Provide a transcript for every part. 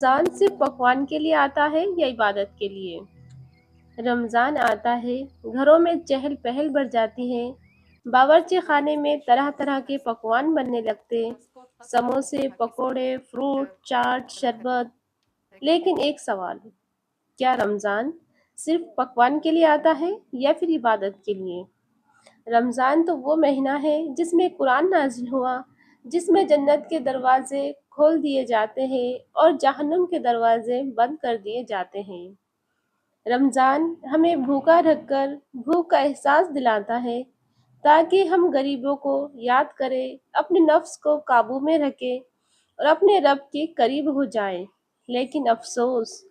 रमज़ान सिर्फ पकवान के लिए आता है या इबादत के लिए? रमज़ान आता है, घरों में चहल पहल बढ़ जाती है, बावर्ची खाने में तरह तरह के पकवान बनने लगते, समोसे, पकोड़े, फ्रूट, चाट, शरबत। लेकिन एक सवाल, क्या रमज़ान सिर्फ पकवान के लिए आता है या फिर इबादत के लिए? रमज़ान तो वो महीना है जिसमें कुरान नाज़िल हुआ, जिसमें जन्नत के दरवाजे खोल दिए जाते हैं और जहन्नुम के दरवाजे बंद कर दिए जाते हैं। रमज़ान हमें भूखा रखकर भूख का एहसास दिलाता है, ताकि हम गरीबों को याद करें, अपने नफ्स को काबू में रखें और अपने रब के करीब हो जाएं। लेकिन अफसोस,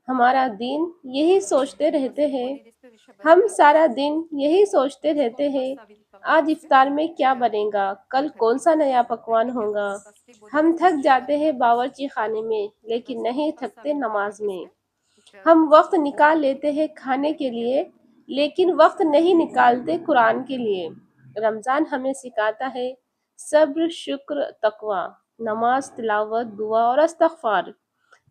हमारा दिन यही सोचते रहते हैं, हम सारा दिन यही सोचते रहते हैं, आज इफ्तार में क्या बनेगा, कल कौन सा नया पकवान होगा। हम थक जाते हैं बावर्ची खाने में, लेकिन नहीं थकते नमाज में। हम वक्त निकाल लेते हैं खाने के लिए, लेकिन वक्त नहीं निकालते कुरान के लिए। रमज़ान हमें सिखाता है सब्र, शुक्र, तकवा, नमाज, तिलावत, दुआ और इस्तग़फ़ार।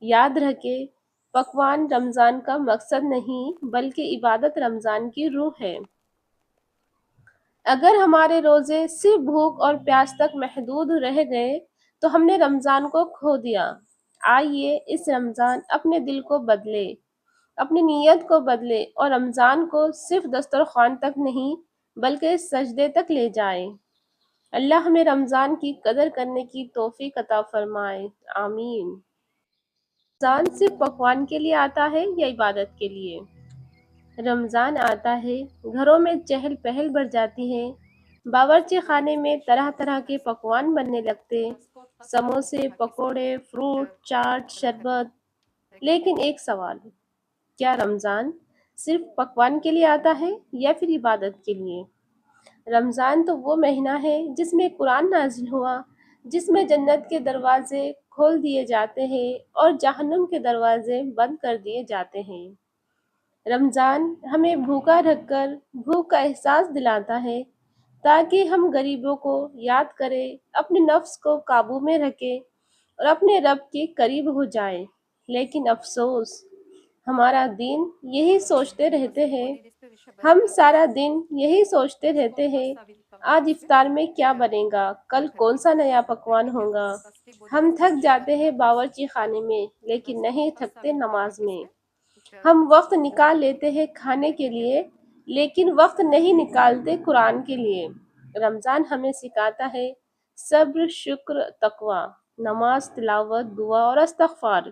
याद रखें, पकवान रमज़ान का मकसद नहीं, बल्कि इबादत रमज़ान की रूह है। अगर हमारे रोज़े सिर्फ भूख और प्यास तक महदूद रह गए, तो हमने रमज़ान को खो दिया। आइए इस रमज़ान अपने दिल को बदले, अपनी नीयत को बदले और रमज़ान को सिर्फ दस्तरख्वान तक नहीं, बल्कि सजदे तक ले जाए। अल्लाह हमें रमज़ान की कदर करने की तौफीक अता फरमाए। आमीन। रमज़ान सिर्फ पकवान के लिए आता है या इबादत के लिए? रमज़ान आता है, घरों में चहल पहल बढ़ जाती है, बावर्ची खाने में तरह तरह के पकवान बनने लगते, समोसे, पकोड़े, फ्रूट, चाट, शरबत। लेकिन एक सवाल, क्या रमज़ान सिर्फ पकवान के लिए आता है या फिर इबादत के लिए? रमज़ान तो वो महीना है जिसमें कुरान नाज़िल हुआ, जिसमें जन्नत के दरवाजे खोल दिए जाते हैं और जहन्नुम के दरवाजे बंद कर दिए जाते हैं। रमज़ान हमें भूखा रखकर भूख का एहसास दिलाता है, ताकि हम गरीबों को याद करें, अपने नफ्स को काबू में रखें और अपने रब के करीब हो जाएं। लेकिन अफसोस, हमारा दिन यही सोचते रहते हैं, हम सारा दिन यही सोचते रहते हैं, आज इफ्तार में क्या बनेगा, कल कौन सा नया पकवान होगा। हम थक जाते हैं बावर्ची खाने में, लेकिन नहीं थकते नमाज में। हम वक्त निकाल लेते हैं खाने के लिए, लेकिन वक्त नहीं निकालते कुरान के लिए। रमज़ान हमें सिखाता है सब्र, शुक्र, तकवा, नमाज, तिलावत, दुआ और इस्तग़फ़ार।